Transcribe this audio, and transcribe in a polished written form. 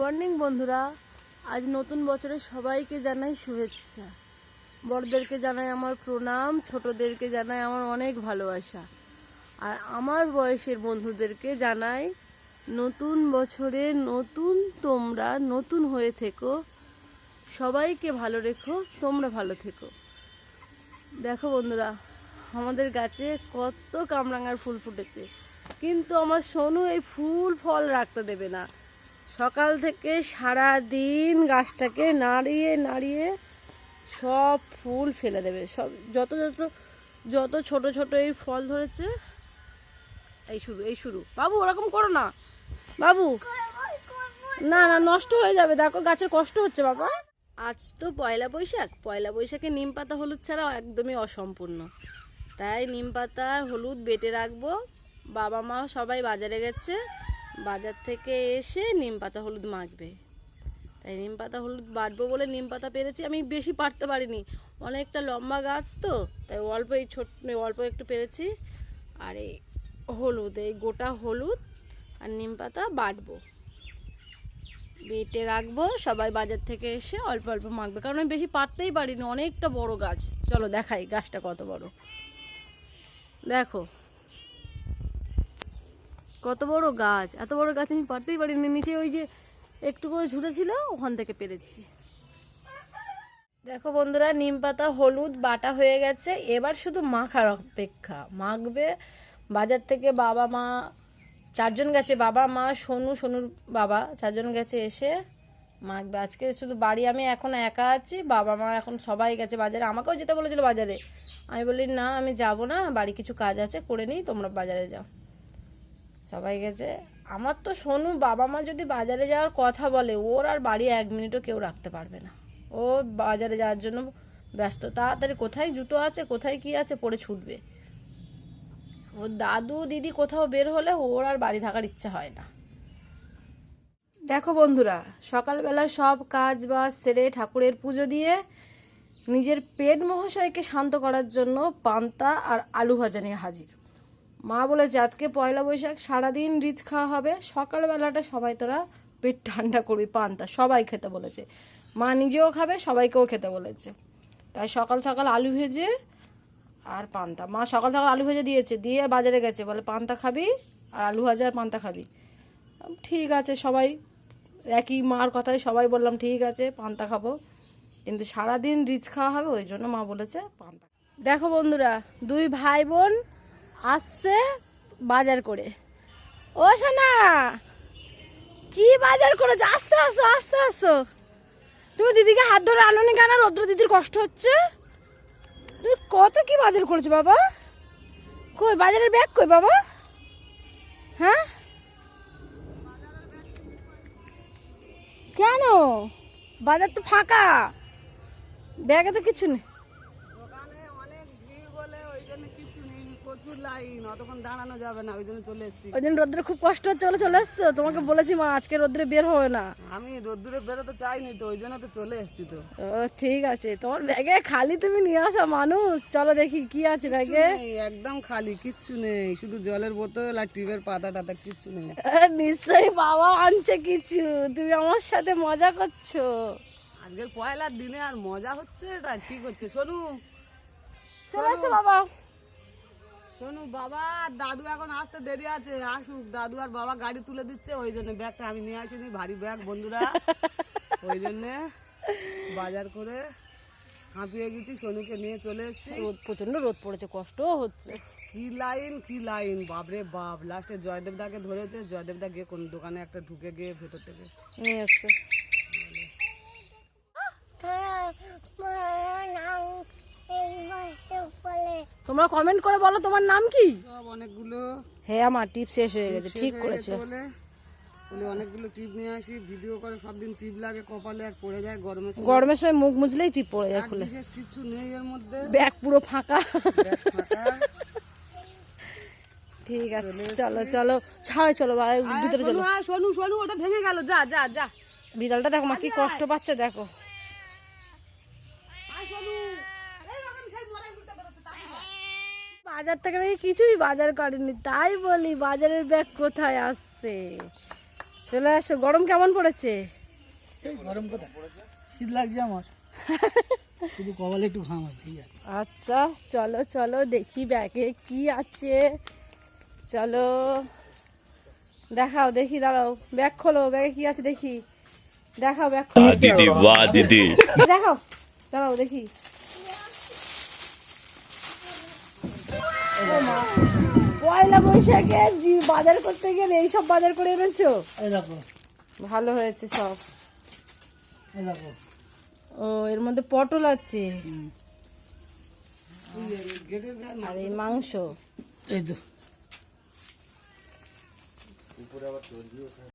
Morning বন্ধুরা, আজ নতুন বছরে সবাইকে জানাই শুভেচ্ছা। বড়দেরকে জানাই আমার প্রণাম, ছোটদেরকে জানাই আমার অনেক ভালোবাসা। আর আমার বয়সের বন্ধুদেরকে জানাই নতুন বছরে তোমরা নতুন হয়ে থেকো, সবাইকে ভালো রেখো, তোমরা ভালো থেকো। দেখো বন্ধুরা, আমাদের গাছে কত কামরাঙার ফুল ফুটেছে, কিন্তু আমার সোনু এই ফুল ফল রাখতে দেবে না। সকাল থেকে সারা দিন গাছটাকে নাড়িয়ে নাড়িয়ে সব ফুল ফেলে দেবে। সব যত যত যত ছোট ছোট এই ফল ধরেছে, এই শুরু বাবু, ওরকম করো না বাবু, না না নষ্ট হয়ে যাবে। দেখো গাছের কষ্ট হচ্ছে বাবা। আজ তো পয়লা বৈশাখে নিম পাতা হলুদ ছাড়া একদমই অসম্পূর্ণ, তাই নিম পাতা হলুদ বেটে রাখবো। বাবা মা সবাই বাজারে গেছে, বাজার থেকে এসে নিম পাতা হলুদ মাখবে। তাই নিম পাতা হলুদ বাটবো বলে নিম পাতা পেরেছি। আমি বেশি পারতে পারিনি, অনেকটা লম্বা গাছ তো, তাই অল্প একটু পেরেছি। আর এই হলুদ, এই গোটা হলুদ আর নিম পাতা বাটবো, বেটে রাখবো। সবাই বাজার থেকে এসে অল্প অল্প মাখবে, কারণ আমি বেশি পারতেই পারিনি, অনেকটা বড় গাছ। চলো দেখাই গাছটা কত বড়। দেখো কত বড় গাছ, এত বড় গাছ আমি পারতেই পারিনি। নিচে ওই যে একটু করে ঝুটেছিল, ওখান থেকে পেরেছি। দেখো বন্ধুরা, নিম পাতা হলুদ বাটা হয়ে গেছে, এবার শুধু মাখার অপেক্ষা। মাখবে বাজার থেকে বাবা মা চারজন গেছে, বাবা মা সোনুর বাবা চারজন গেছে, এসে মাখবে। আজকে শুধু বাড়ি আমি এখন একা আছি, বাবা মা এখন সবাই গেছে বাজারে। আমাকেও যেতে বলেছিল বাজারে, আমি বলি না আমি যাব না, বাড়ি কিছু কাজ আছে করে নিই, তোমরা বাজারে যাও। সবাই গেছে। আমার তো সোনু বাবা মা যদি বাজারে যাওয়ার কথা বলে, ওর আর বাড়ি 1 মিনিটও কেউ রাখতে পারবে না। ও বাজারে যাওয়ার জন্য ব্যস্ত, তাড়াতাড়ি কোথায় জুতো আছে কোথায় কি আছে পরে ছুটবে। ওর দাদু দিদি কোথাও বের হলে ওর আর বাড়ি থাকার ইচ্ছা হয় না। দেখো বন্ধুরা, সকালবেলা সব কাজ বাজ সেরে ঠাকুরের পুজো দিয়ে নিজের পেট মহাশয়কে শান্ত করার জন্য পান্তা আর আলু ভাজা নিয়ে হাজির। মা বলেছে আজকে পয়লা বৈশাখ, সারাদিন রিচ খাওয়া হবে, সকালবেলাটা সবাই তোরা পেট ঠান্ডা করবি, পান্তা সবাই খেতে বলেছে। মা নিজেও খাবে, সবাইকেও খেতে বলেছে। তাই সকাল সকাল আলু ভেজে আর পান্তা, মা সকাল সকাল আলু ভেজে দিয়েছে, দিয়ে বাজারে গেছে, বলে পান্তা খাবি আর আলু ভাজা আর পান্তা খাবি। ঠিক আছে, সবাই একই মার কথায় সবাই বললাম ঠিক আছে পান্তা খাবো, কিন্তু সারাদিন রিচ খাওয়া হবে, ওই জন্য মা বলেছে পান্তা। দেখো বন্ধুরা, 2 ভাই বোন আসছে বাজার করে। ও সোনা, কি বাজার করেছো? আস্তে আসো আস্তে আসো। তুমি দিদিকে হাত ধরে আনোনি কেন? রৌদ্র দিদির কষ্ট হচ্ছে। তুমি কত কি বাজার করেছো বাবা? কই বাজারের ব্যাগ কই বাবা? হ্যাঁ কেন? বাজার তো ফাঁকা, ব্যাগে তো কিছু নেই। ওই দিন রোদ্রে খুব কষ্ট হচ্ছে বলে চলে এসছো। তোমাকে বলেছি মা আজকে রোদ্রে বের হবে না। আমি রোদ্দুরে বেরোতে চাইনি তো, ওই জন্য তো চলে এসছি তো। ও ঠিক আছে, তোমার ব্যাগে খালি তুমি নিয়ে আসা মানুষ। চলো দেখি কি আছে ব্যাগে। একদম খালি, কিচ্ছু নেই, শুধু জলের বোতল আর টিপের পাতা টাতা, কিচ্ছু নেই। নিশ্চয়ই বাবা আনছে কিছু, তুমি আমার সাথে মজা করছো। আজকের পয়লার দিনে আর মজা হচ্ছে, এটা ঠিক হচ্ছে। শোনু চলে আসো বাবা। শোনু, বাবা আর দাদু এখন আসতে দেরি আছে, আসুক। দাদু আর বাবা গাড়ি তুলে দিচ্ছে, ওই জন্য ব্যাগটা আমি নিয়ে আসিনি, ভারী ব্যাগ বন্ধুরা, ওই জন্যে বাজার করে হাঁপিয়ে গেছি, সোনুকে নিয়ে চলে এসেছি। রোদ, প্রচন্ড রোদ পড়েছে, কষ্ট হচ্ছে। কি লাইন বাপরে বাপ। লাস্টে জয়দেবদাকে ধরেছে, জয়দেবদা গিয়ে কোন দোকানে একটা ঢুকে গিয়ে ভেতর থেকে নিয়ে আসছে। তোমরা কমেন্ট করে বলো তোমার নাম কি? সব অনেকগুলো, হ্যাঁ আমার টিপ শেষ হয়ে গেছে, ঠিক করেছে। বলে অনেকগুলো টিপ নিয়ে আসি, ভিডিও করে। সব দিন টিপ লাগে কপালে আর পড়ে যায় গরমের সময় মুখ মুছলেই টিপ পড়ে যায় খুলে। বিশেষ কিছু নেই এর মধ্যে, ব্যাগ পুরো ফাঁকা। ব্যাগ ফাঁকা। ঠিক আছে, চলো চলো ছাই, চলো ভিতরে চলো। শোনু শোনু, ওটা ভেঙে গেল, যা যা যা। বিড়ালটা দেখো মা কি কষ্ট পাচ্ছে, দেখো। বাজার থেকে নাকি কিছুই বাজার করেনি, তাই বলি বাজারের ব্যাগ কোথায় আসছে। চলে আসো। গরম কেমন পড়েছে? এই গরম কথা শীত লাগছে আমার, শুধু কপালে একটু ঘাম হচ্ছে। আচ্ছা চলো চলো দেখি ব্যাগে কি আছে। চলো দেখাও, দেখি, দাঁড়াও, ব্যাগ খোলো, ব্যাগে কি আছে দেখি, দেখাও ব্যাগ খোলো। दीदी वाह दीदी দেখাও, দাঁড়াও দেখি। ও মা, পয়লা বৈশাখে বাজার করতে গেলে এইসব বাজার করে এনেছো? এই দেখো, ভালো হয়েছে সব। এই দেখো। ও এর মধ্যে পটল আছে গেটের গায়ে আর এই মাংস। এই তো